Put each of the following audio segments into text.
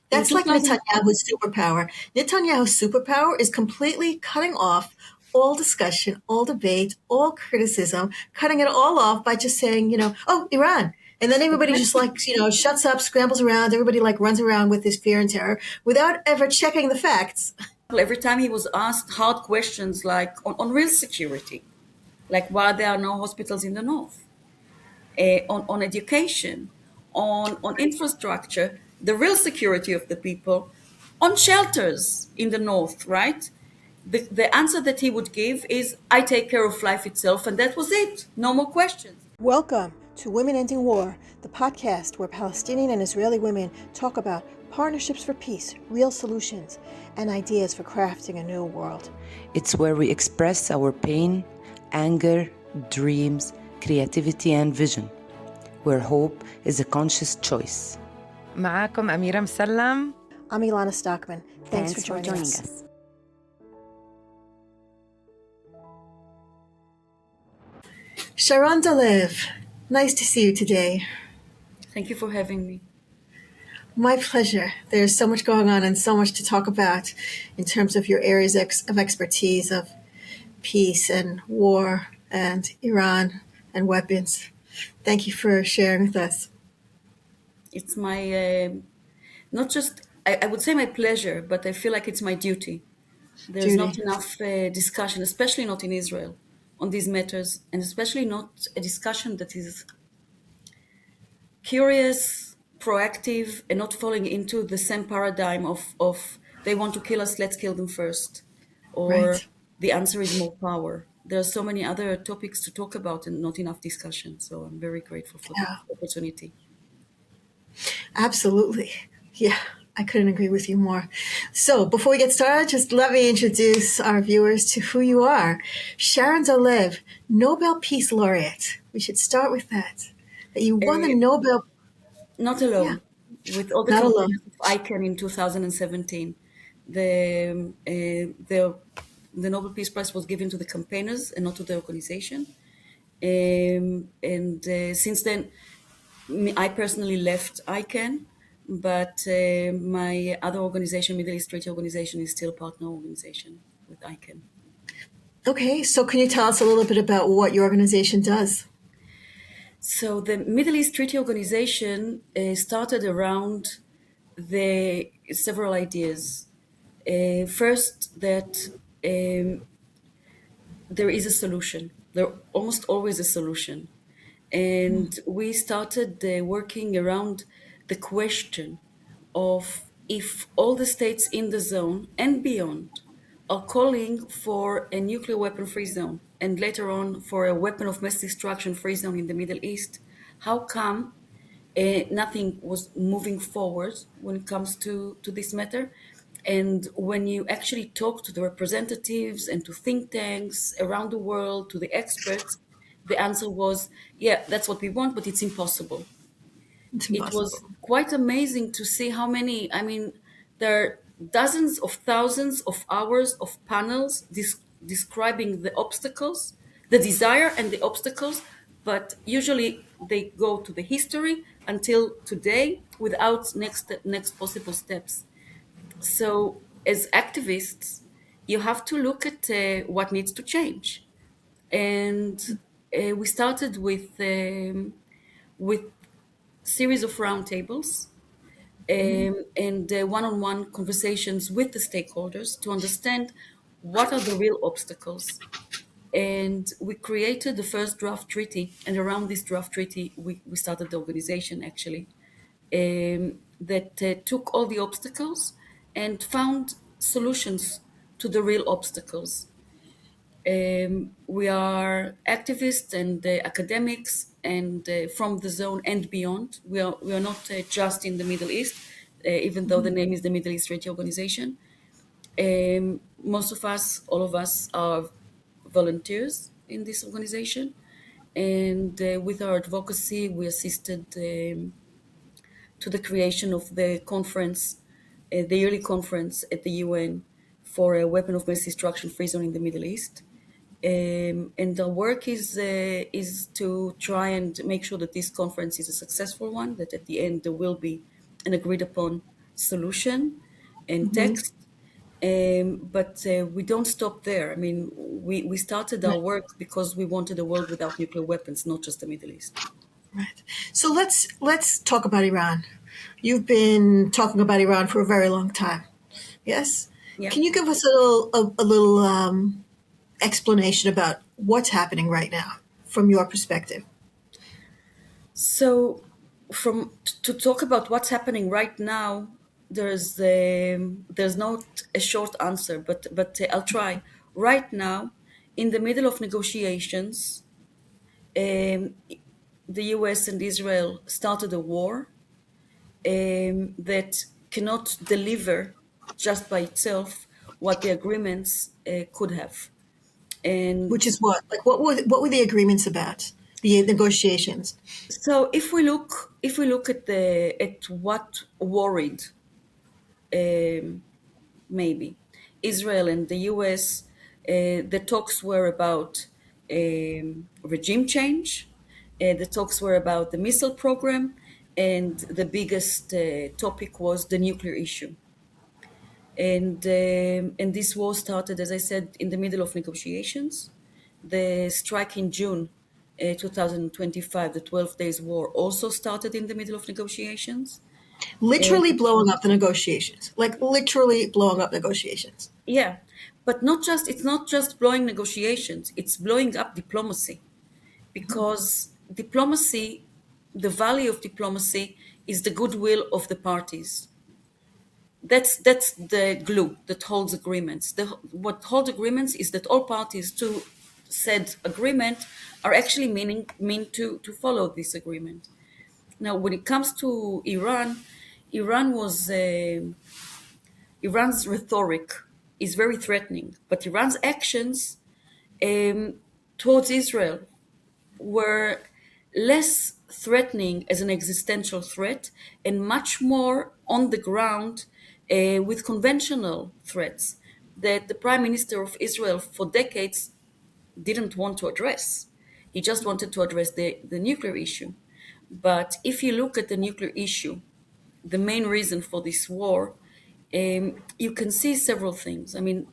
In That's like 2000, Netanyahu's superpower. Netanyahu's superpower is completely cutting off all discussion, all debate, all criticism, cutting it all off by just saying, oh, Iran. And then everybody just like, shuts up, scrambles around. Everybody like runs around with this fear and terror without ever checking the facts. every time he was asked hard questions like on real security, like why there are no hospitals in the north, on education, on infrastructure, the real security of the people, on shelters in the north, right? The answer that he would give is, I take care of life itself, and that was it. No more questions. Welcome to Women Ending War, the podcast where Palestinian and Israeli women talk about partnerships for peace, real solutions, and ideas for crafting a new world. It's where we express our pain, anger, dreams, creativity, and vision, where hope is a conscious choice. معاكم أميرة مسلم. I'm Ilana Stockman. Thanks for joining us. Sharon Dolev, nice to see you today. Thank you for having me. My pleasure. There's so much going on and so much to talk about in terms of your areas of expertise of peace and war and Iran and weapons. Thank you for sharing with us. It's my, not just, I would say my pleasure, but I feel like it's my duty. There's not enough discussion, especially not in Israel, on these matters, and especially not a discussion that is curious, proactive, and not falling into the same paradigm of they want to kill us, let's kill them first. Or Right. the answer is more power. There are so many other topics to talk about and not enough discussion. So I'm very grateful for Yeah, the opportunity. absolutely. Yeah, I couldn't agree with you more. So before we get started, just let me introduce our viewers to who you are. Sharon Dolev, Nobel Peace Laureate. We should start with that. That you won the Nobel. Not Yeah, alone, with all the not campaigns alone. of ICAN in 2017. The, the, the Nobel Peace Prize was given to the campaigners and not to the organization. And since then, I personally left ICAN, but my other organization, Middle East Treaty Organization, is still a partner organization with ICAN. Okay, so can you tell us a little bit about what your organization does? So the Middle East Treaty Organization started around the several ideas. First, that there is a solution. There almost always a solution. And we started working around the question of if all the states in the zone and beyond are calling for a nuclear weapon-free zone and later on for a weapon of mass destruction-free zone in the Middle East, how come nothing was moving forward when it comes to this matter? And when you actually talk to the representatives and to think tanks around the world, to the experts, the answer was, yeah, that's what we want, but it's impossible. It's It was impossible. quite amazing to see how many, I mean, there are dozens of thousands of hours of panels describing the obstacles, the desire and the obstacles, but usually they go to the history until today without next possible steps. So, as activists, you have to look at what needs to change, and we started with series of roundtables and one-on-one conversations with the stakeholders to understand what are the real obstacles. And we created the first draft treaty, and around this draft treaty, we started the organization actually that took all the obstacles and found solutions to the real obstacles. We are activists and academics and from the zone and beyond. We are not just in the Middle East, even though the name is the Middle East Treaty Organization. Most of us, all of us, are volunteers in this organization, and with our advocacy, we assisted to the creation of the conference, the yearly conference at the UN for a weapon of mass destruction free zone in the Middle East. And our work is to try and make sure that this conference is a successful one, that at the end there will be an agreed upon solution and text. But we don't stop there. I mean, we started our Right. work because we wanted a world without nuclear weapons, not just the Middle East. Right. So let's talk about Iran. You've been talking about Iran for a very long time. Yes. Yeah. Can you give us a little explanation about what's happening right now from your perspective? So, to talk about what's happening right now, there's not a short answer, but I'll try. Right now, in the middle of negotiations, um, the U.S. and Israel started a war that cannot deliver just by itself what the agreements could have. And Which is what? Like what were the agreements about? The negotiations. so if we look at what worried maybe Israel and the US, the talks were about regime change. The talks were about the missile program, and the biggest topic was the nuclear issue. And this war started, as I said, in the middle of negotiations. The strike in June 2025, the 12 days war, also started in the middle of negotiations. Literally blowing up the negotiations. Like literally blowing up negotiations. Yeah, but it's not just blowing negotiations, it's blowing up diplomacy. Because diplomacy, the value of diplomacy is the goodwill of the parties. That's the glue that holds agreements. What holds agreements is that all parties to said agreement are actually mean to follow this agreement. Now, when it comes to Iran, Iran was Iran's rhetoric is very threatening, but Iran's actions um, towards Israel were less threatening as an existential threat and much more on the ground with conventional threats that the Prime Minister of Israel for decades didn't want to address. He just wanted to address the nuclear issue. But if you look at the nuclear issue, the main reason for this war, you can see several things. I mean,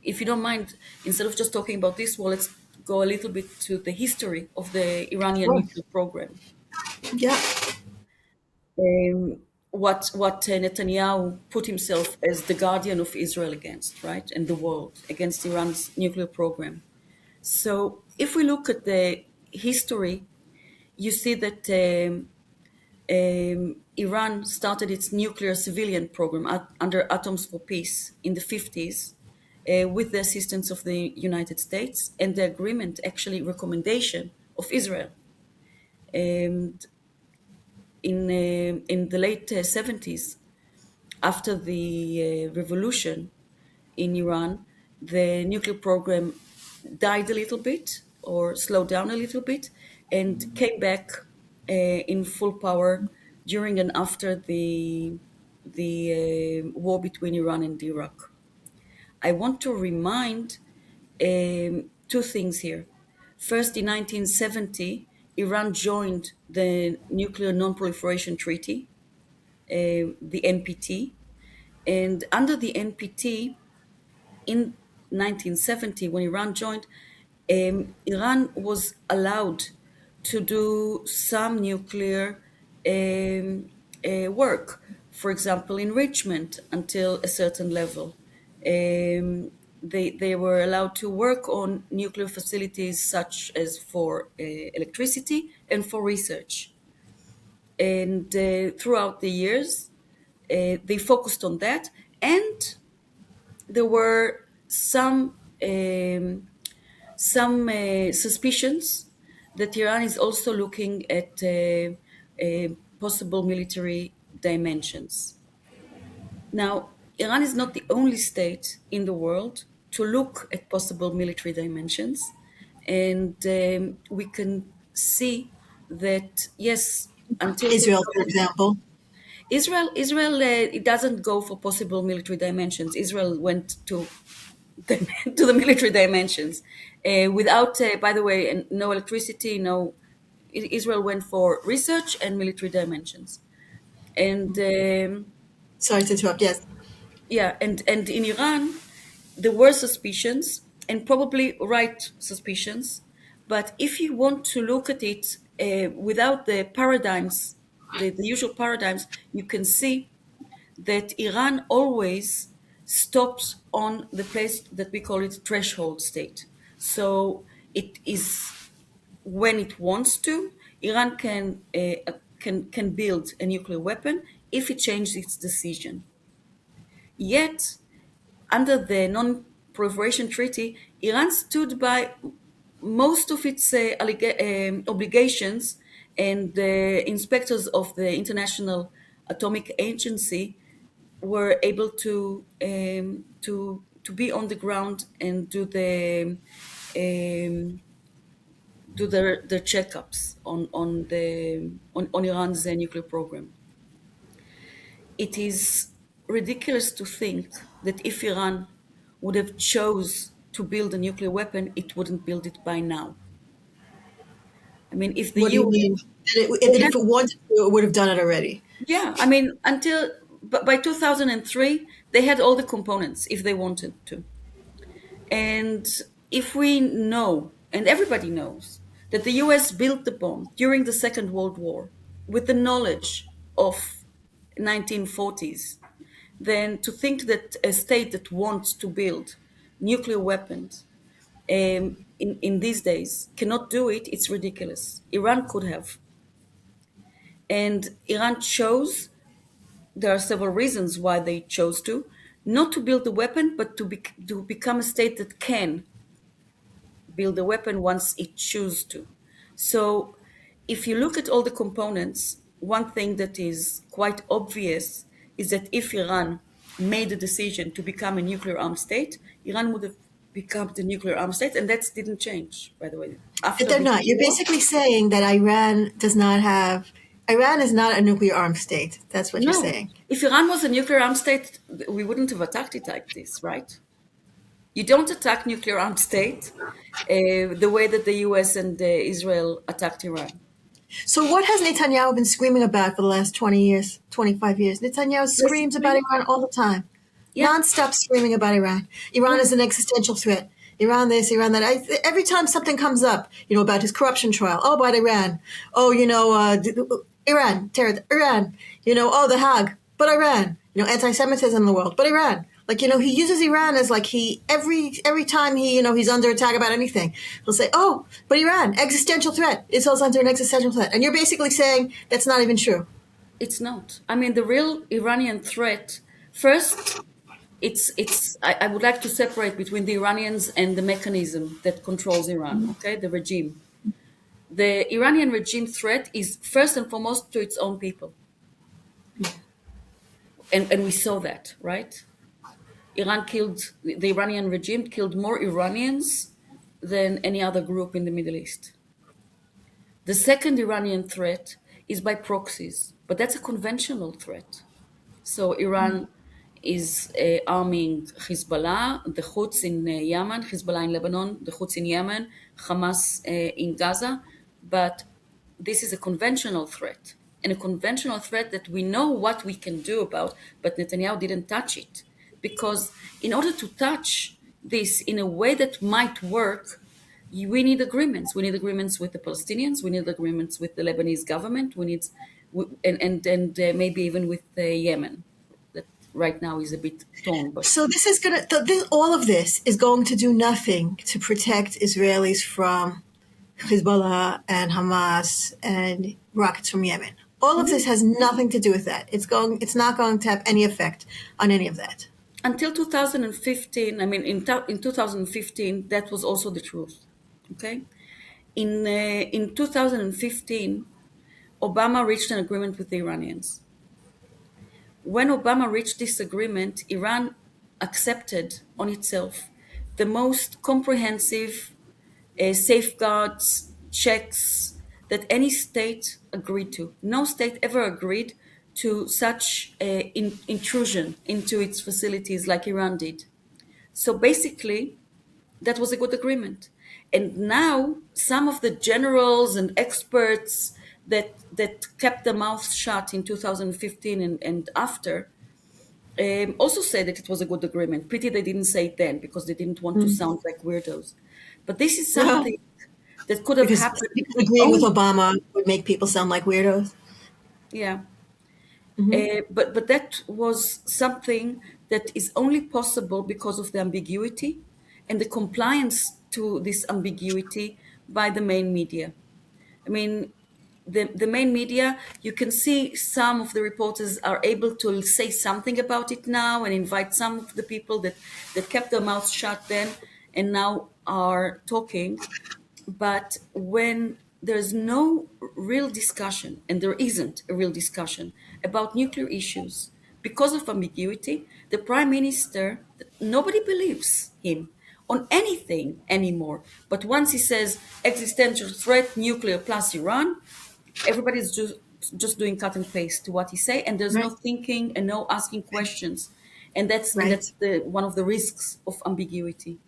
if you don't mind, instead of just talking about this war, let's go a little bit to the history of the Iranian Sure. nuclear program. Yeah. What Netanyahu put himself as the guardian of Israel against, right, and the world against Iran's nuclear program. So if we look at the history, you see that Iran started its nuclear civilian program under Atoms for Peace in the 50s with the assistance of the United States and the agreement, actually recommendation of Israel. And in the late 70s, after the revolution in Iran, the nuclear program died a little bit or slowed down a little bit and came back in full power during and after the war between Iran and Iraq. I want to remind two things here. First, in 1970, Iran joined the Nuclear Non-Proliferation Treaty, the NPT, and under the NPT, in 1970, when Iran joined, Iran was allowed to do some nuclear work, for example, enrichment until a certain level. They were allowed to work on nuclear facilities such as for electricity and for research. And throughout the years, they focused on that, and there were some suspicions that Iran is also looking at possible military dimensions. Now, Iran is not the only state in the world to look at possible military dimensions, and we can see that yes, until Israel, for 2000, example. Israel, it doesn't go for possible military dimensions. Israel went to to the military dimensions without, by the way, no electricity, no. Israel went for research and military dimensions, and Sorry to interrupt. Yes. Yeah, and in Iran, there were suspicions and probably right suspicions, but if you want to look at it without the paradigms, the usual paradigms, you can see that Iran always stops on the place that we call it threshold state. So it is when it wants to, Iran can build a nuclear weapon if it changes its decision. Yet, under the Non-Proliferation Treaty, Iran stood by most of its obligations, and the inspectors of the International Atomic Agency were able to be on the ground and um, do the checkups on Iran's nuclear program. It is ridiculous to think that if Iran would have chose to build a nuclear weapon, it wouldn't build it by now. I mean, if the What do you US, mean? they That had, if it wanted to, it would have done it already. yeah, I mean, until but by 2003, they had all the components if they wanted to. And if we know, and everybody knows, that the US built the bomb during the Second World War with the knowledge of 1940s, then to think that a state that wants to build nuclear weapons in these days cannot do it, it's ridiculous. Iran could have. And Iran chose, there are several reasons why they chose to, not to build the weapon, but to become a state that can build a weapon once it chooses to. So if you look at all the components, one thing that is quite obvious is that if Iran made a decision to become a nuclear armed state, Iran would have become the nuclear armed state, and that didn't change, by the way. But After they're this not. You're war, basically saying that Iran is not a nuclear armed state. That's what you're no. saying. If Iran was a nuclear armed state, we wouldn't have attacked it like this, right? You don't attack nuclear armed state the way that the US and Israel attacked Iran. So what has Netanyahu been screaming about for the last 20 years, 25 years? Netanyahu screams about Basically, Iran all the time. yeah, Non-stop screaming about Iran. Iran yeah. is an existential threat. Iran this, Iran that. Every time something comes up, about his corruption trial. Oh, about Iran. Oh, Iran, terror, Iran. Oh, the Hague, but Iran. Anti-Semitism in the world, but Iran. He uses Iran as every time he's under attack about anything, he'll say, "Oh, but Iran, existential threat. Israel's under an existential threat," and you're basically saying that's not even true. It's not. I mean, the real Iranian threat, first, I would like to separate between the Iranians and the mechanism that controls Iran, okay, the regime. The Iranian regime threat is first and foremost to its own people. And we saw that, right? The Iranian regime killed more Iranians than any other group in the Middle East. The second Iranian threat is by proxies, but that's a conventional threat. So Iran is arming Hezbollah, the Houthis in Yemen, Hezbollah in Lebanon, the Houthis in Yemen, Hamas in Gaza. But this is a conventional threat, and a conventional threat that we know what we can do about, but Netanyahu didn't touch it. Because in order to touch this in a way that might work, we need agreements. We need agreements with the Palestinians. We need agreements with the Lebanese government. And maybe even with Yemen, that right now is a bit torn. But So all of this is going to do nothing to protect Israelis from Hezbollah and Hamas and rockets from Yemen. All of this has nothing to do with that. It's not going to have any effect on any of that. until 2015, I mean, in 2015, that was also the truth. Okay, in 2015, Obama reached an agreement with the Iranians. When Obama reached this agreement, Iran accepted on itself the most comprehensive safeguards, checks that any state agreed to. No state ever agreed to such intrusion into its facilities like Iran did. So basically, that was a good agreement. And now some of the generals and experts that kept their mouths shut in 2015 and after also said that it was a good agreement. Pity they didn't say it then because they didn't want to sound like weirdos. But this is Well, something that could have because happened agreeing with only, Obama would make people sound like weirdos. yeah. Hmm. But that was something that is only possible because of the ambiguity and the compliance to this ambiguity by the main media. I mean, the main media, you can see some of the reporters are able to say something about it now and invite some of the people that kept their mouths shut then and now are talking. But when there's no real discussion, and there isn't a real discussion about nuclear issues because of ambiguity, the prime minister, nobody believes him on anything anymore. But once he says existential threat, nuclear plus Iran, everybody's just doing cut and paste to what he say, and there's no Right, thinking and no asking questions, and right. that's the one of the risks of ambiguity.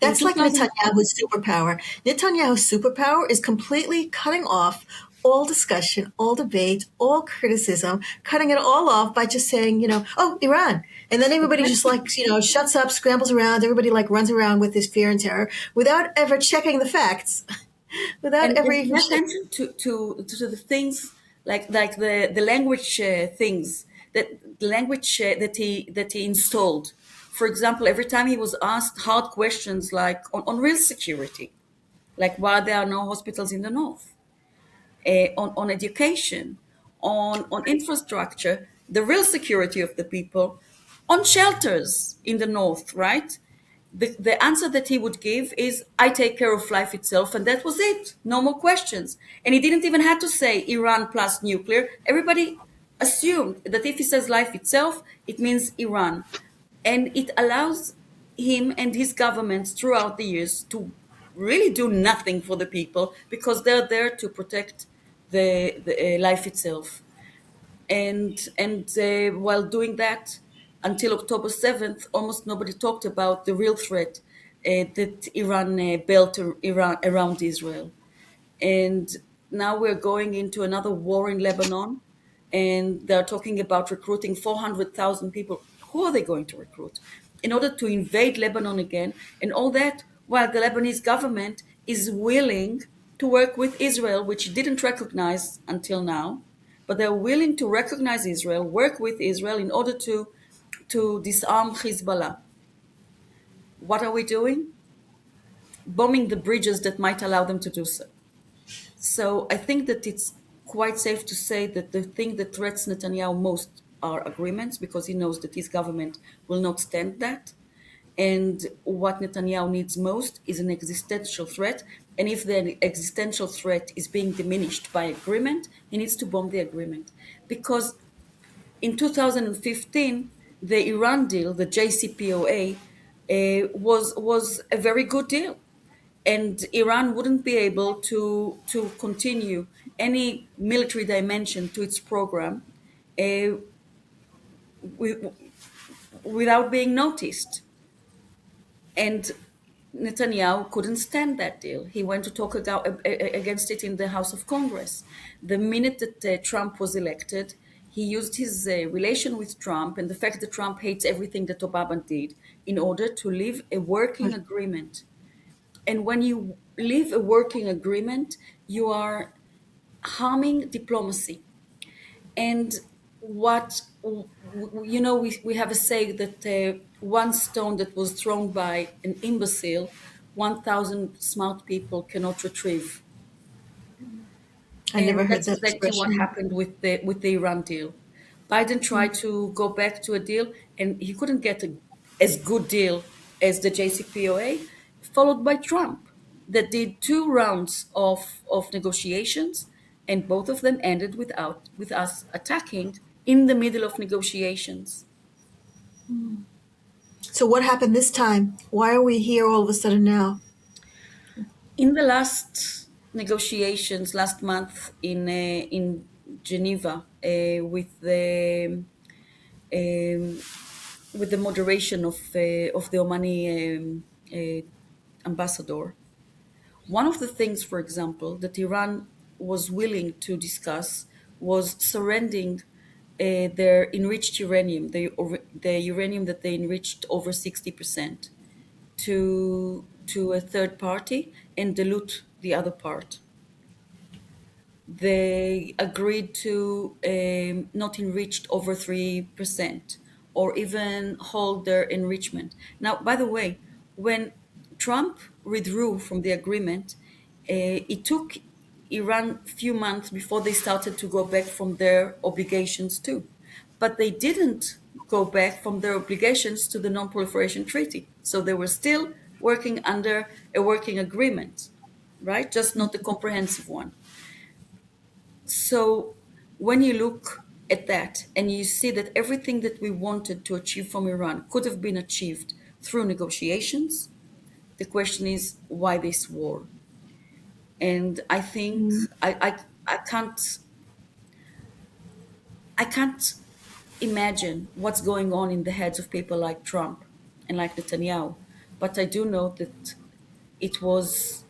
In That's like 2000, Netanyahu's superpower. Netanyahu's superpower is completely cutting off all discussion, all debate, all criticism, cutting it all off by just saying, oh, Iran. And then everybody just exactly. like, shuts up, scrambles around. Everybody like runs around with this fear and terror without ever checking the facts, without ever And even pay checking. attention to the things like the language things that the language that he installed. For example, every time he was asked hard questions like on real security, like why there are no hospitals in the north, on education, on infrastructure, the real security of the people, on shelters in the north, right? The answer that he would give is, I take care of life itself, and that was it. No more questions. And he didn't even have to say Iran plus nuclear. Everybody assumed that if he says life itself, it means Iran. And it allows him and his governments throughout the years to really do nothing for the people because they're there to protect the life itself. And while doing that, until October 7th, almost nobody talked about the real threat that Iran built Iran around Israel. And now we're going into another war in Lebanon, and they're talking about recruiting 400,000 people. Who are they going to recruit in order to invade Lebanon again? And all that while the Lebanese government is willing to work with Israel, which it didn't recognize until now, but they're willing to recognize Israel, work with Israel in order to disarm Hezbollah. What are we doing? Bombing the bridges that might allow them to do so. So I think that it's quite safe to say that the thing that threats Netanyahu most are agreements because he knows that his government will not stand that. And what Netanyahu needs most is an existential threat. And if the existential threat is being diminished by agreement, he needs to bomb the agreement. Because in 2015, the Iran deal, the JCPOA, was a very good deal, and Iran wouldn't be able to continue any military dimension to its program uh, wi- without being noticed. And Netanyahu couldn't stand that deal. He went to talk against it in the House of Congress. The minute that Trump was elected, he used his relation with Trump and the fact that Trump hates everything that Obama did in order to leave a working agreement. And when you leave a working agreement, you are harming diplomacy. And what we have a say that one stone that was thrown by an imbecile, 1,000 smart people cannot retrieve. I never And heard that's that exactly what expression. happened with the Iran deal. Biden tried to go back to a deal, and he couldn't get as good deal as the JCPOA, followed by Trump, that did two rounds of negotiations, and both of them ended with us attacking in the middle of negotiations. So what happened this time? Why are we here all of a sudden now? In the last negotiations last month in Geneva um, with the moderation of the Omani ambassador. One of the things, for example, that Iran was willing to discuss was surrendering their enriched uranium, the uranium that they enriched over 60%, to a third party and dilute the other part. They agreed to not enriched over 3% or even hold their enrichment. Now, by the way, when Trump withdrew from the agreement, it took Iran a few months before they started to go back from their obligations too. But they didn't go back from their obligations to the Non-Proliferation Treaty. So they were still working under a working agreement, right? Just not a comprehensive one. So when you look at that and you see that everything that we wanted to achieve from Iran could have been achieved through negotiations, the question is why this war? And I think I can't imagine what's going on in the heads of people like Trump and like Netanyahu, but I do know that it was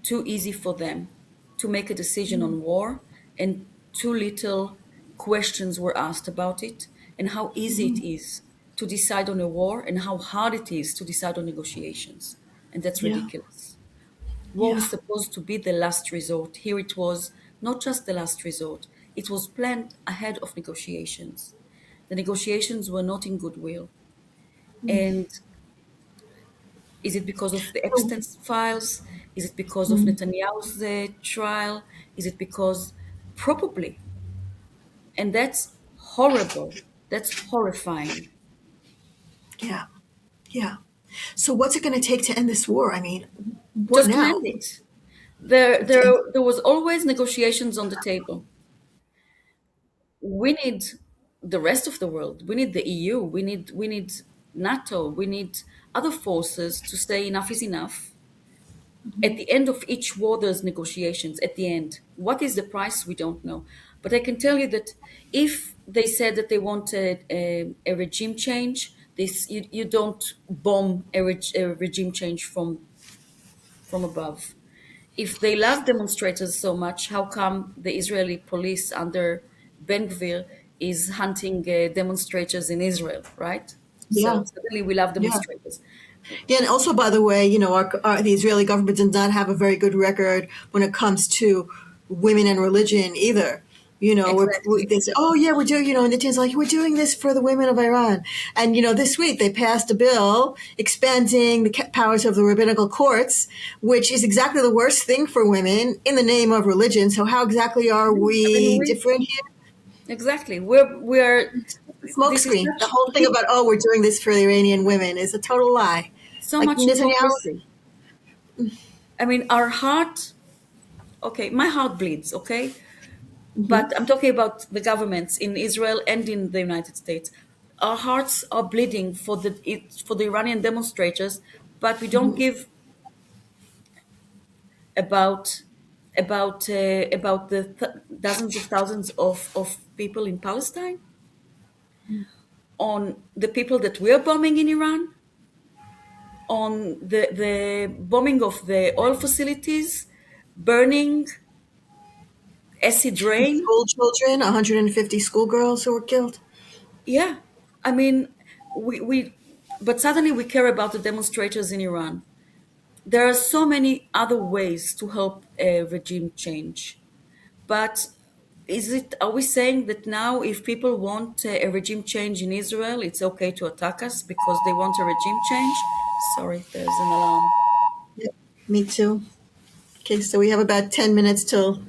too easy for them to make a decision on war, and too little questions were asked about it, and how easy it is to decide on a war and how hard it is to decide on negotiations. And that's Yeah. ridiculous. War Yeah. was supposed to be the last resort. Here it was not just the last resort, it was planned ahead of negotiations. The negotiations were not in goodwill. And is it because of the So, Epstein files? Is it because of Netanyahu's trial? Is it because, probably, and that's horrible, that's horrifying. yeah. Yeah. So what's it going to take to end this war? I mean, what Just to now? end it. There was always negotiations on the table. We need the rest of the world. We need the EU. We need NATO. We need other forces to say enough is enough. At the end of each war, there's negotiations. At the end, what is the price? We don't know. But I can tell you that if they said that they wanted a regime change, you don't bomb a regime change from above. If they love demonstrators so much, how come the Israeli police under Ben Gvir is hunting demonstrators in Israel, right? Yeah. So suddenly we love Yeah. demonstrators. Yeah, and also, by the way, the Israeli government does not have a very good record when it comes to women and religion either. Exactly. They say, "Oh yeah, we're doing," and the teens like, "We're doing this for the women of Iran." And this week they passed a bill expanding the powers of the rabbinical courts, which is exactly the worst thing for women in the name of religion. So how exactly are I mean, we we different here? exactly. We're this is Smokescreen. The such whole thing about, oh, we're doing this for the Iranian women is a total lie. so Like much Netanyahu. hypocrisy. I mean, our heart. Okay, my heart bleeds. Okay, but I'm talking about the governments in Israel and in the United States. Our hearts are bleeding for the Iranian demonstrators, but we don't give about about the dozens of thousands of people in Palestine, on the people that we're bombing in Iran, on the bombing of the oil facilities, burning, acid rain. School children, 150 schoolgirls who were killed. Yeah, I mean, we but suddenly we care about the demonstrators in Iran. There are so many other ways to help a regime change. But are we saying that now if people want a regime change in Israel, it's okay to attack us because they want a regime change? Sorry, there's an alarm. Yep, me too. Okay, so we have about 10 minutes till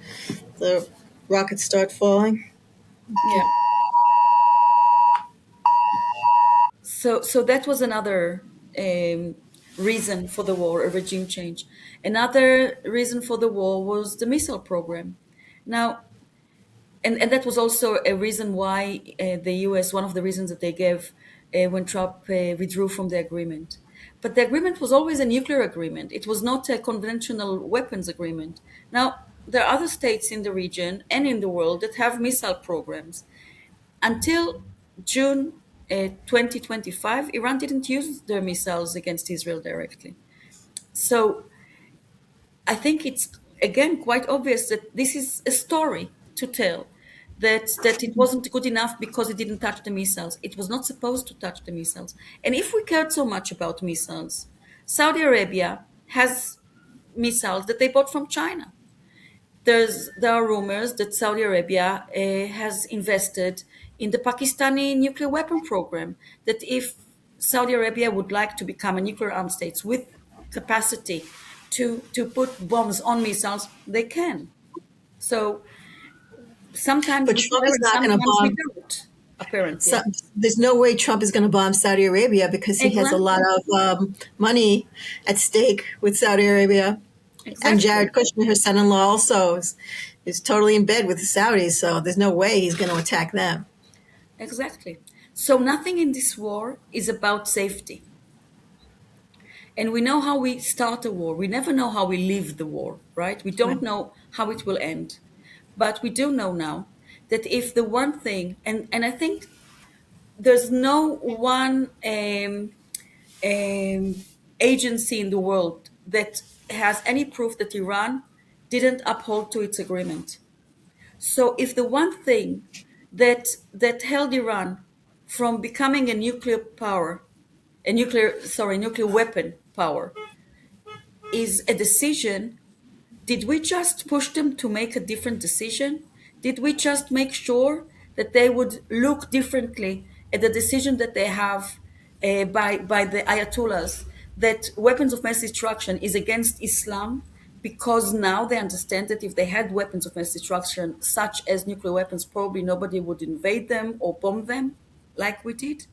the rockets start falling. Yeah. So that was another reason for the war, a regime change. Another reason for the war was the missile program. Now, and that was also a reason why the US, one of the reasons that they gave when Trump withdrew from the agreement. But the agreement was always a nuclear agreement. It was not a conventional weapons agreement. Now, there are other states in the region and in the world that have missile programs. Until June 2025, Iran didn't use their missiles against Israel directly. So I think it's, again, quite obvious that this is a story to tell. that it wasn't good enough because it didn't touch the missiles. It was not supposed to touch the missiles. And if we cared so much about missiles, Saudi Arabia has missiles that they bought from China. There are rumors that Saudi Arabia has invested in the Pakistani nuclear weapon program. That if Saudi Arabia would like to become a nuclear armed state with capacity to put bombs on missiles, they can. So sometimes But we Trump care is and not going to sometimes we bomb. don't, apparently. So, there's no way Trump is going to bomb Saudi Arabia because he has a lot Exactly. of money at stake with Saudi Arabia. And Exactly. Jared Kushner, her son-in-law, also is totally in bed with the Saudis. So there's no way he's going to attack them. Exactly. So nothing in this war is about safety. And we know how we start a war. We never know how we leave the war, right? We Right. don't know how it will end. But we do know now that if the one thing, and I think there's no one um, agency in the world that has any proof that Iran didn't uphold to its agreement. So if the one thing that held Iran from becoming a nuclear power, nuclear weapon power, is a decision, did we just push them to make a different decision? Did we just make sure that they would look differently at the decision that they have by the Ayatollahs that weapons of mass destruction is against Islam because now they understand that if they had weapons of mass destruction, such as nuclear weapons, probably nobody would invade them or bomb them like we did?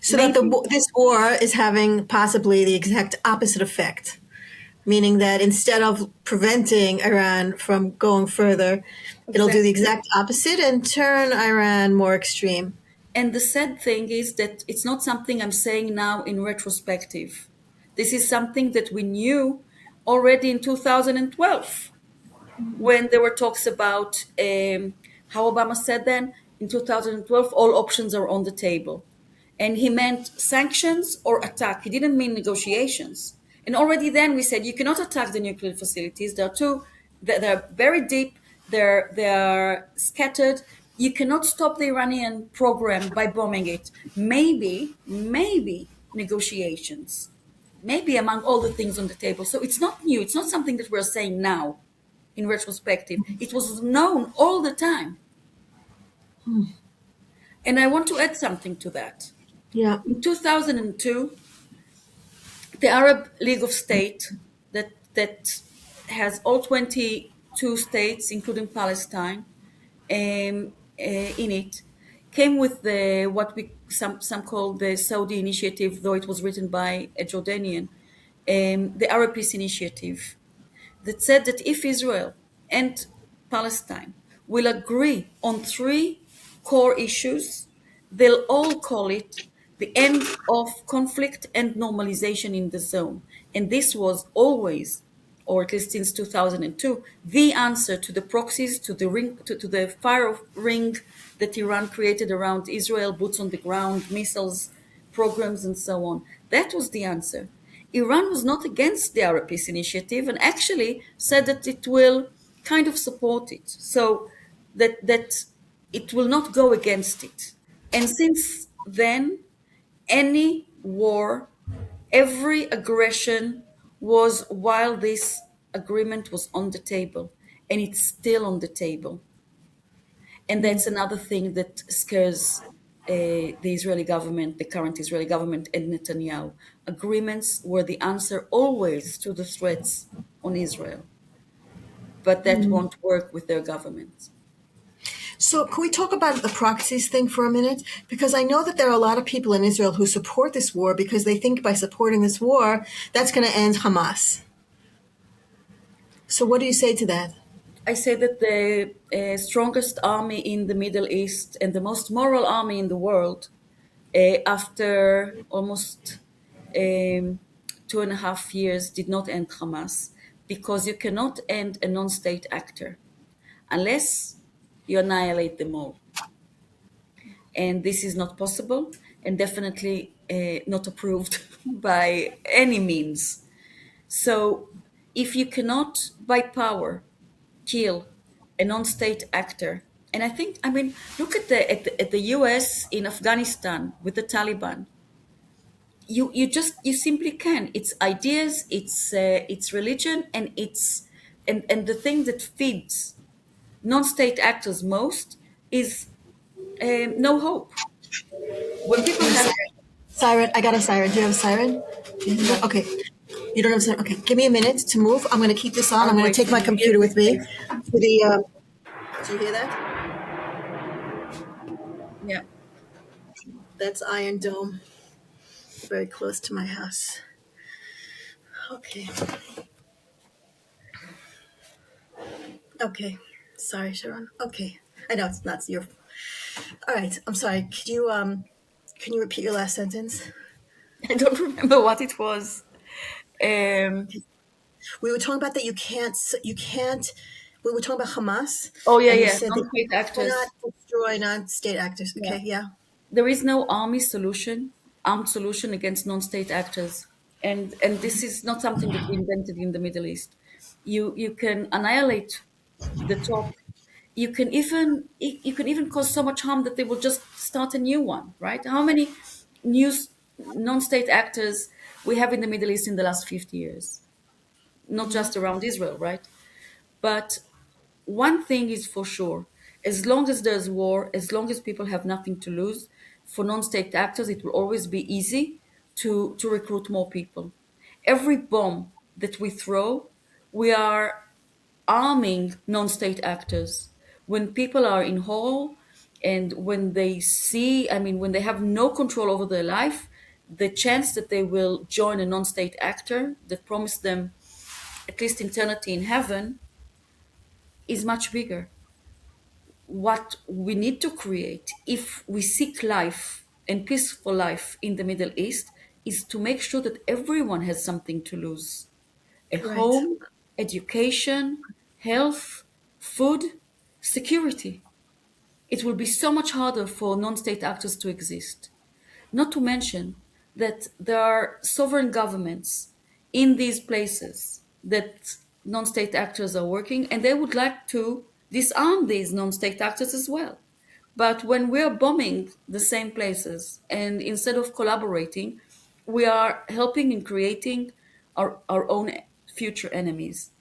So that Maybe. this war is having possibly the exact opposite effect, meaning that instead of preventing Iran from going further, it'll do the Exactly. exact opposite and turn Iran more extreme. And the sad thing is that it's not something I'm saying now in retrospective. This is something that we knew already in 2012 when there were talks about how Obama said then in 2012, all options are on the table. And he meant sanctions or attack. He didn't mean negotiations. And already then we said you cannot attack the nuclear facilities. They're very deep, they're scattered. You cannot stop the Iranian program by bombing it. Maybe negotiations. Maybe among all the things on the table. So it's not new. It's not something that we're saying now in retrospective. It was known all the time. And I want to add something to that. Yeah. In 2002, the Arab League of States, that has all 22 states, including Palestine, in it, came with the what we some call the Saudi Initiative, though it was written by a Jordanian, the Arab Peace Initiative, that said that if Israel and Palestine will agree on three core issues, they'll all call it the end of conflict and normalization in the zone. And this was always, or at least since 2002, the answer to the proxies, to the ring, to the fire ring that Iran created around Israel, boots on the ground, missiles, programs, and so on. That was the answer. Iran was not against the Arab Peace Initiative and actually said that it will kind of support it, so that it will not go against it. And since then, any war, every aggression was while this agreement was on the table, and it's still on the table. And that's another thing that scares the Israeli government, the current Israeli government, and Netanyahu. Agreements were the answer always to the threats on Israel, but that won't work with their government. So can we talk about the proxies thing for a minute? Because I know that there are a lot of people in Israel who support this war because they think by supporting this war, that's going to end Hamas. So what do you say to that? I say that the strongest army in the Middle East and the most moral army in the world, after almost 2.5 years, did not end Hamas, because you cannot end a non-state actor unless you annihilate them all. And this is not possible, and definitely not approved by any means. So if you cannot, by power, kill a non-state actor And I think, I mean, look at the US in Afghanistan with the Taliban. You simply can. It's ideas, it's religion, and and the thing that feeds non-state actors most is no hope. When people have, Siren, I got a siren. Do you have a siren? Okay. You don't have a siren? Okay. Give me a minute to move. I'm going to keep this on. I'm I'm going to take my waiting. computer with me. For the, do you hear that? Yeah. That's Iron Dome, very close to my house. Okay. Okay. Sorry, Sharon. Okay. I know it's not your. All right. I'm sorry. Can you repeat your last sentence? I don't remember what it was. Um, We were talking about that you can't. We were talking about Hamas, oh yeah, and you yeah, said that non-state you cannot actors. destroy non-state actors. Yeah. Okay. Yeah. There is no armed solution against non-state actors, and this is not something that we invented in the Middle East. You can annihilate the top. You can even cause so much harm that they will just start a new one, right? How many new non-state actors we have in the Middle East in the last 50 years? Not just around Israel, right? But one thing is for sure: as long as there's war, as long as people have nothing to lose, for non-state actors it will always be easy to recruit more people. Every bomb that we throw, we are arming non-state actors. When people are in horror, and when they see, I mean, when they have no control over their life, the chance that they will join a non-state actor that promised them at least eternity in heaven is much bigger. What we need to create, if we seek life and peaceful life in the Middle East, is to make sure that everyone has something to lose: a Right. home, education, health, food, security. It will be so much harder for non state actors to exist. Not to mention that there are sovereign governments in these places that non state actors are working, and they would like to disarm these non state actors as well. But when we're bombing the same places, and instead of collaborating, we are helping in creating our own future enemies.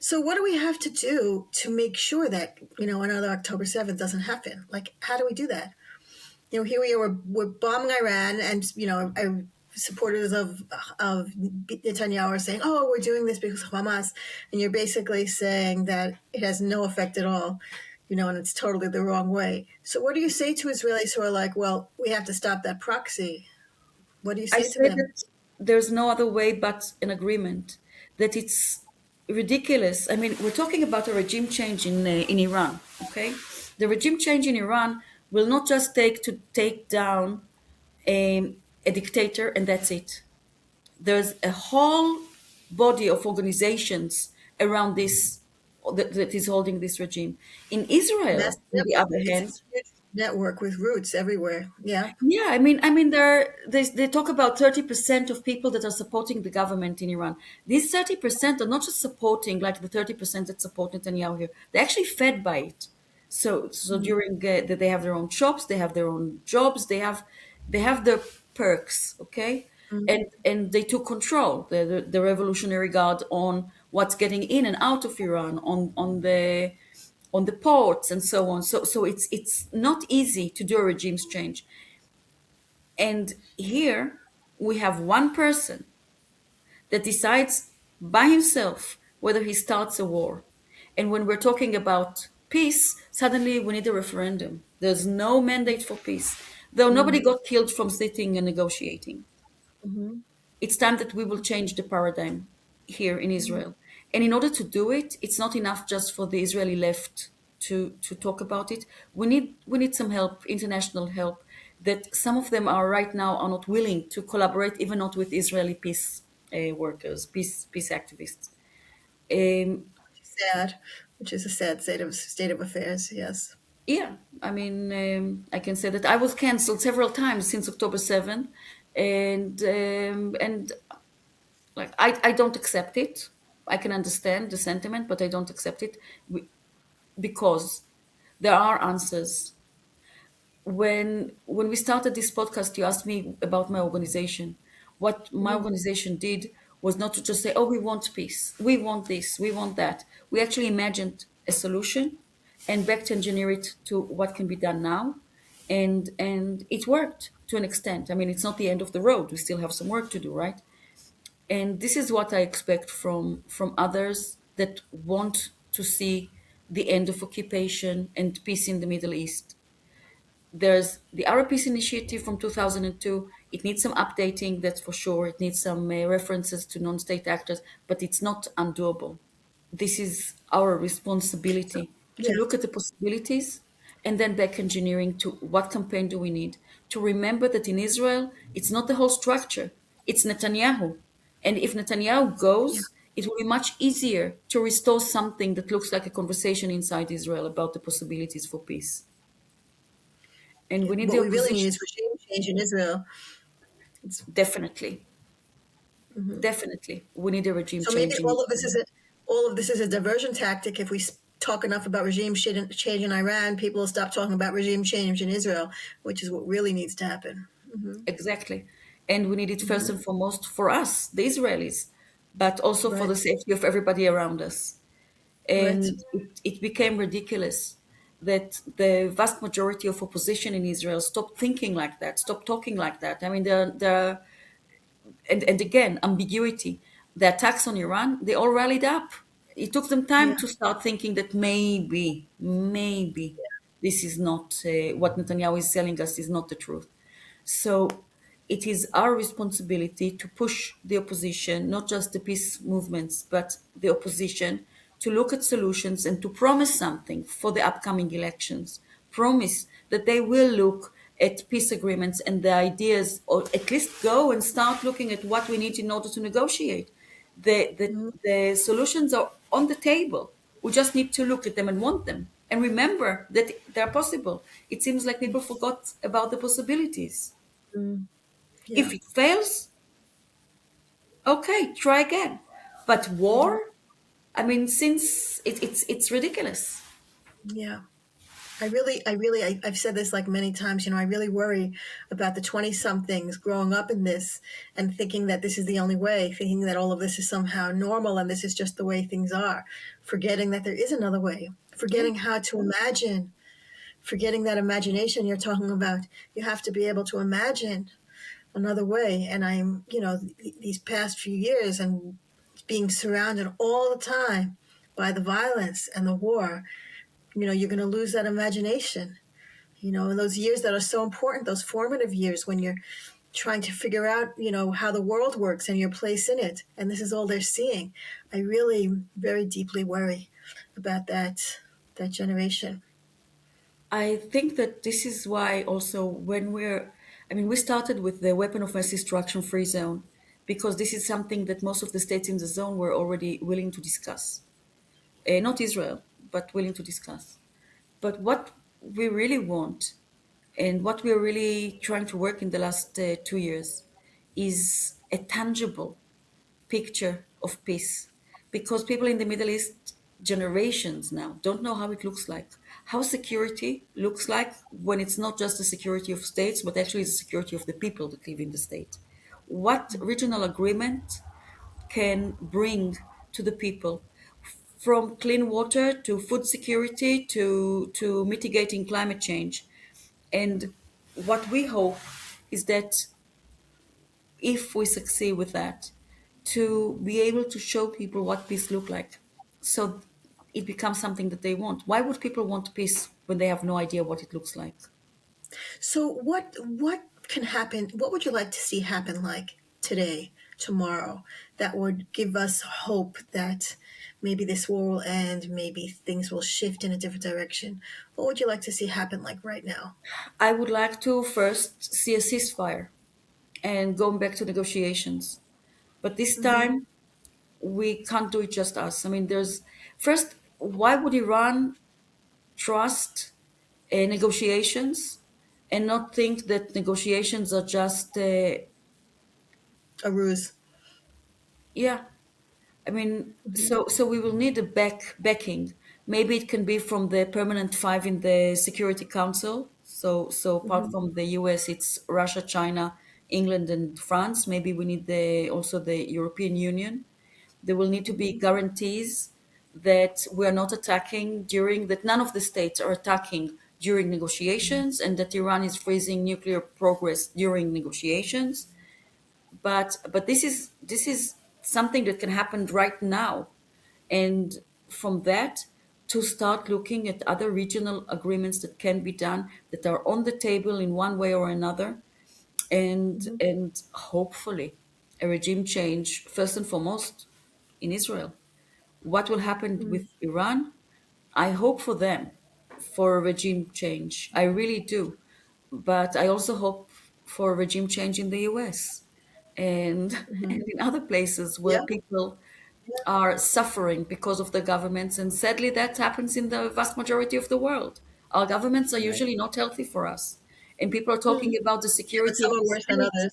So what do we have to do to make sure that another October 7th doesn't happen? Like, how do we do that? Here we are, we're bombing Iran, and supporters of Netanyahu are saying, "Oh, we're doing this because of Hamas," and you're basically saying that it has no effect at all, and it's totally the wrong way. So, what do you say to Israelis who are like, "Well, we have to stop that proxy"? What do you I say to say them? that there's no other way but an agreement, that it's ridiculous. I mean, we're talking about a regime change in Iran, okay? The regime change in Iran will not just take down a dictator and that's it. There's a whole body of organizations around this that is holding this regime. In Mass Israel, on the network. other It's hand, a huge network with roots everywhere. Yeah. yeah, I mean, they talk about 30% of people that are supporting the government in Iran. These 30% are not just supporting like the 30% that support Netanyahu here. They're actually fed by it. So during that they have their own shops, they have their own jobs, they have their perks, okay, and they took control. The Revolutionary Guard on what's getting in and out of Iran, on the ports and so on. So it's not easy to do a regimes change. And here we have one person that decides by himself whether he starts a war. And when we're talking about peace, suddenly we need a referendum. There's no mandate for peace, though nobody got killed from sitting and negotiating. Mm-hmm. It's time that we will change the paradigm here in Israel. And in order to do it, it's not enough just for the Israeli left to talk about it. We need some help, international help, that some of them are right now are not willing to collaborate, even not with Israeli peace workers, peace activists. Um, Sad, which is a sad state of affairs. Yes. yeah, I mean, I can say that I was cancelled several times since October 7th, and like I don't accept it. I can understand the sentiment, but I don't accept it. because there are answers. When we started this podcast, you asked me about my organization. What my Mhm. organization did was not to just say, "Oh, we want peace, we want this, we want that." We actually imagined a solution and back to engineer it to what can be done now, and it worked to an extent. I mean, it's not the end of the road. We still have some work to do, right? And this is what I expect from others that want to see the end of occupation and peace in the Middle East. There's the Arab Peace Initiative from 2002. It needs some updating, that's for sure. It needs some references to non-state actors, but it's not undoable. This is our So, responsibility to yeah, look at the possibilities and then back engineering to what campaign do we need. To remember that in Israel, it's not the whole structure, it's Netanyahu. And if Netanyahu yeah, goes, it will be much easier to restore something that looks like a conversation inside Israel about the possibilities for peace. And yeah. we need What the we really need opposition. is regime change in Israel. It's, Definitely, mhm. definitely. We need a regime So maybe change in Israel. all of this is a diversion tactic. If we talk enough about change in Iran, people will stop talking about regime change in Israel, which is what really needs to happen. Exactly. And we need it first Hmm. and foremost for us, the Israelis, but also for Right, the safety of everybody around us. right. And it became ridiculous that the vast majority of opposition in Israel stopped thinking like that, stopped talking like that. I mean, and again, ambiguity. The attacks on Iran, they all rallied up. It took them time Yeah. to start thinking that maybe this is not what Netanyahu is telling us is not the truth. So it is our responsibility to push the opposition, not just the peace movements, but the opposition, to look at solutions and to promise something for the upcoming elections. Promise that they will look at peace agreements and the ideas, or at least go and start looking at what we need in order to negotiate. Mhm. The solutions are on the table. We just need to look at them and want them. And remember that they're possible. It seems like people forgot about the possibilities. Mm. Yeah. If it fails, okay, try again. But Mhm. war, I mean, since it's ridiculous. Yeah. I've said this like many times, I really worry about the 20 somethings growing up in this and thinking that this is the only way, thinking that all of this is somehow normal and this is just the way things are, forgetting that there is another way, Yeah, forgetting how to imagine, forgetting that imagination you're talking about. You have to be able to imagine another way. And these past few years and being surrounded all the time by the violence and the war, you're going to lose that imagination. In those years that are so important, those formative years when you're trying to figure out, how the world works and your place in it. And this is all they're seeing. I really very deeply worry about that generation. I think that this is why also I mean, we started with the weapon of mass destruction free zone because this is something that most of the states in the zone were already willing to discuss. Not Israel, but willing to discuss. But what we really want and what we're really trying to work in the last 2 years is a tangible picture of peace because people in the Middle East generations now don't know how it looks like, how security looks like when it's not just the security of states, but actually the security of the people that live in the state. What regional agreement can bring to the people from clean water to food security to mitigating climate change. And what we hope is that if we succeed with that, to be able to show people what peace look like. So it becomes something that they want. Why would people want peace when they have no idea what it looks like? So what can happen? What would you like to see happen like today, tomorrow, that would give us hope that maybe this war will end, maybe things will shift in a different direction? What would you like to see happen like right now? I would like to first see a ceasefire and going back to negotiations. But this Hmm. time we can't do it just us. I mean, there's first, why would Iran trust negotiations and not think that negotiations are just, A ruse. yeah. I mean, Hmm. so we will need a backing Maybe it can be from the permanent five in the Security Council. So apart Mm-hmm. from the US, it's Russia, China, England, and France. Maybe we need the also the European Union. There will need to be guarantees that we are not attacking during that none of the states are attacking during negotiations, and that Iran is freezing nuclear progress during negotiations. But this is something that can happen right now, and from that to start looking at other regional agreements that can be done, that are on the table in one way or another, and hopefully a regime change first and foremost in Israel. What will happen with Iran? I hope for them for a regime change. I really do. But I also hope for a regime change in the US and, Mm-hmm. and in other places where Yeah. people Yeah. are suffering because of the governments. And sadly, that happens in the vast majority of the world. Our governments are Right. usually not healthy for us. And people are Mm. talking about the Yeah, but security some of are the worse than state others.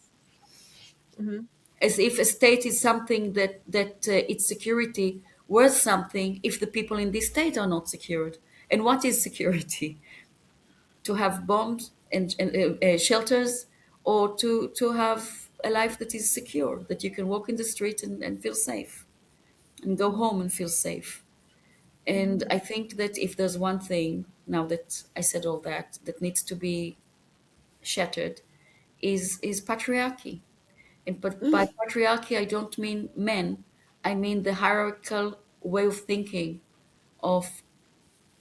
Mm-hmm. as if a state is something that its security worth something if the people in this state are not secured. And what is security? To have bombs and shelters, or to have a life that is secure, that you can walk in the street and feel safe, and go home and feel safe. And I think that if there's one thing, now that I said all that, that needs to be shattered, is patriarchy. And but by Mm. patriarchy, I don't mean men. I mean the hierarchical way of thinking of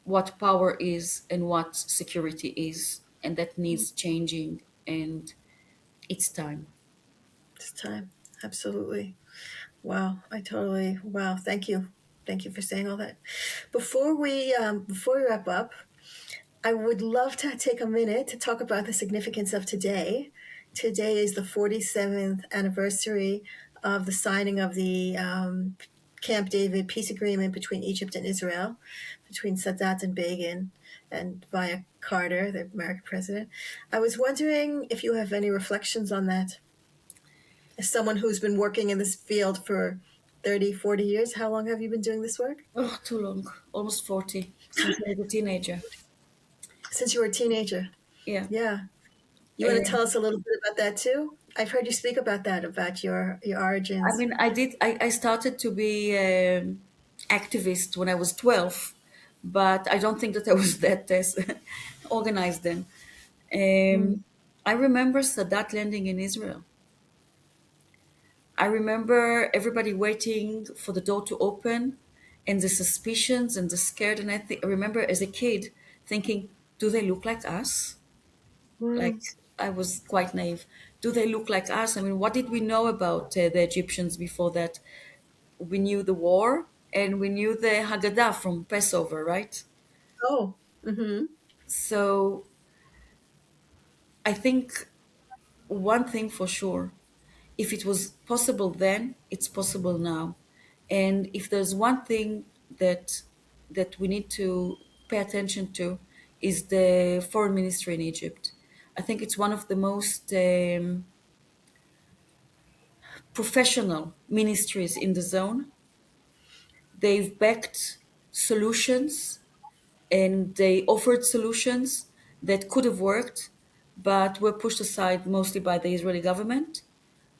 what power is and what security is, and that needs changing. And it's time. It's time. Absolutely. Wow. Wow. Thank you. Thank you for saying all that. Before we wrap up, I would love to take a minute to talk about the significance of today. Today is the 47th anniversary of the signing of the Camp David peace agreement between Egypt and Israel, between Sadat and Begin, and via Carter, the American president. I was wondering if you have any reflections on that. As someone who's been working in this field for 30, 40 years, how long have you been doing this work? Oh, too long. Almost 40, since I was a teenager. Since you were a teenager. Yeah. Yeah. You want to And tell us a little bit about that too? I've heard you speak about that, about your I origins. mean, I started to be activist when I was 12, but I don't think that I was that organized then. Um, Mm. I remember Sadat landing in Israel. I remember everybody waiting for the door to open, and the suspicions and the scared. And I remember as a kid thinking, do they look like us? Like, Mm. I was quite naive. Do they look like us? I mean, what did we know about the Egyptians before that? We knew the war, and we knew the Haggadah from Passover, right? Oh. Mm-hmm. So I think one thing for sure, if it was possible then, it's possible now. And if there's one thing that we need to pay attention to, is the foreign ministry in Egypt. I think it's one of the most professional ministries in the zone. They've backed solutions, and they offered solutions that could have worked, but were pushed aside mostly by the Israeli government.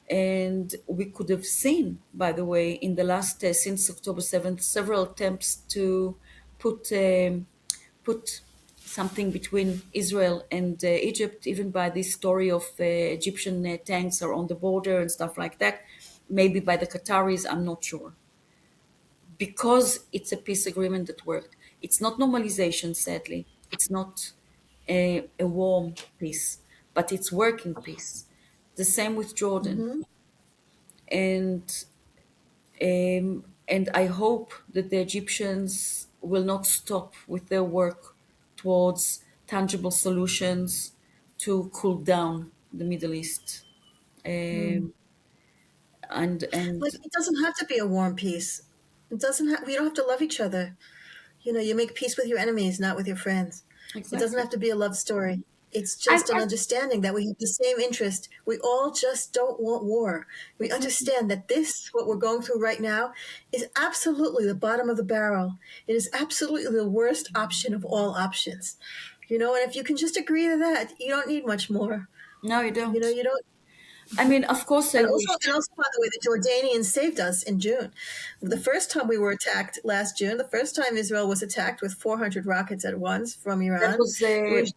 And we could have seen, by the way, in the last since October 7th, several attempts to put put something between Israel and Egypt, even by this story of Egyptian tanks are on the border and stuff like that. Maybe by the Qataris, I'm not sure, because it's a peace agreement that worked. It's not normalization, sadly. It's not a warm peace, but it's working peace. The same with Jordan. Mm-hmm. And and I hope that the Egyptians will not stop with their work towards tangible solutions to cool down the Middle East. Mm. Um, and Like it doesn't have to be a warm peace. It doesn't have. We don't have to love each other. You know, you make peace with your enemies, not with your friends. It doesn't exactly, have to be a love story. It's I, just an I understanding that we have the same interest. We all just don't want war. We exactly. understand that this, what we're going through right now, is absolutely the bottom of the barrel. It is absolutely the worst option of all options. And if you can just agree to that, you don't need much more. No, you don't. You don't. I mean, of course, I And also, wish. and also, by the way, the Jordanians saved us in June. The first time we were attacked last June, the first time Israel was attacked with 400 rockets at once from That Iran, was it was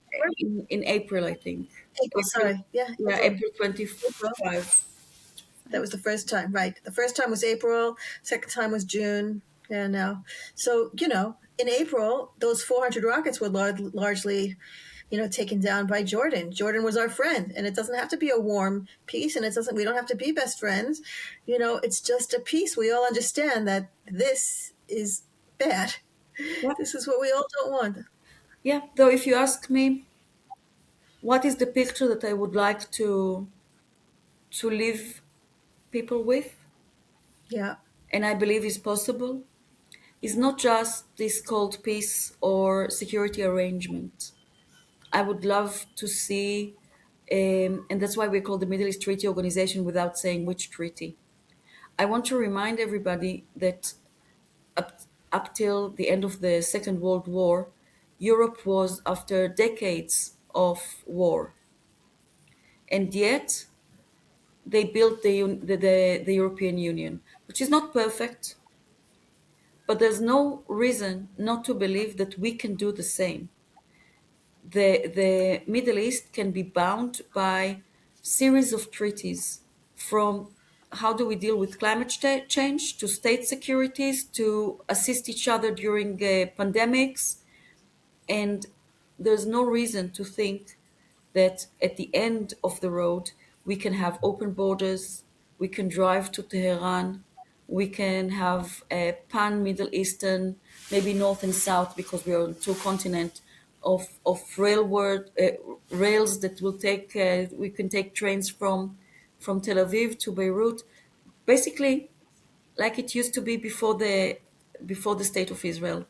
in April, I think. April. April, Sorry, yeah, yeah, April. April April. 25. That was the first time, right? The first time was April. Second time was June. Yeah, now. So in April, those 400 rockets were largely, taken down by Jordan. Jordan was our friend, and it doesn't have to be a warm peace, and it doesn't. We don't have to be best friends. It's just a peace. We all understand that this is bad. Yeah, This is what we all don't want. yeah. Though, if you ask me, what is the picture that I would like to leave people with, Yeah. and I believe is possible, is not just this cold peace or security arrangement. I would love to see, and that's why we call the Middle East Treaty Organization without saying which treaty. I want to remind everybody that up, up till the end of the Second World War, Europe was after decades of war. And yet, they built the European Union, which is not perfect, but there's no reason not to believe that we can do the same. The Middle East can be bound by series of treaties, from how do we deal with climate change to state securities to assist each other during pandemics. And there's no reason to think that at the end of the road, we can have open borders, we can drive to Tehran, we can have a pan Middle Eastern, maybe North and South, because we are on two continents of rails that will take, we can take trains from Tel Aviv to Beirut, basically like it used to be before the state of Israel.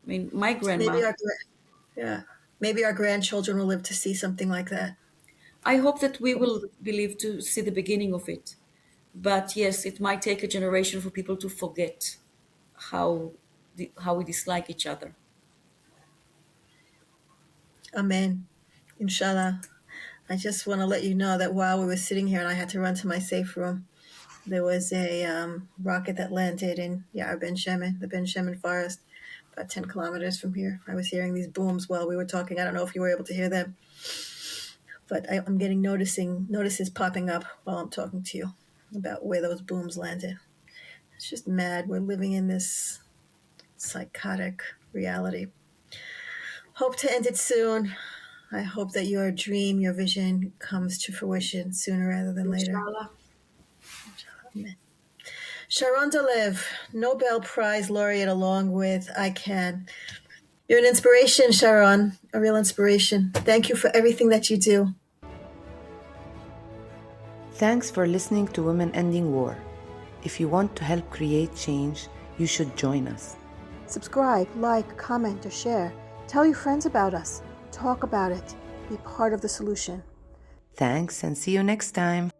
I mean, my grandma. Maybe our yeah. Maybe our grandchildren will live to see something like that. I hope that we will believe to see the beginning of it. But yes, it might take a generation for people to forget how how we dislike each other. Amen. Inshallah. I just want to let you know that while we were sitting here and I had to run to my safe room, there was a rocket that landed in Yar Ben Shemen, the Ben Shemen forest, about 10 kilometers from here. I was hearing these booms while we were talking. I don't know if you were able to hear them, but I'm getting notices popping up while I'm talking to you about where those booms landed. It's just mad. We're living in this psychotic reality. Hope to end it soon. I hope that your dream, your vision comes to fruition sooner rather than later. Inshallah. Amen. Sharon Dolev, Nobel Prize laureate, along with ICAN. You're an inspiration, Sharon, a real inspiration. Thank you for everything that you do. Thanks for listening to Women Ending War. If you want to help create change, you should join us. Subscribe, like, comment, or share. Tell your friends about us. Talk about it. Be part of the solution. Thanks and see you next time.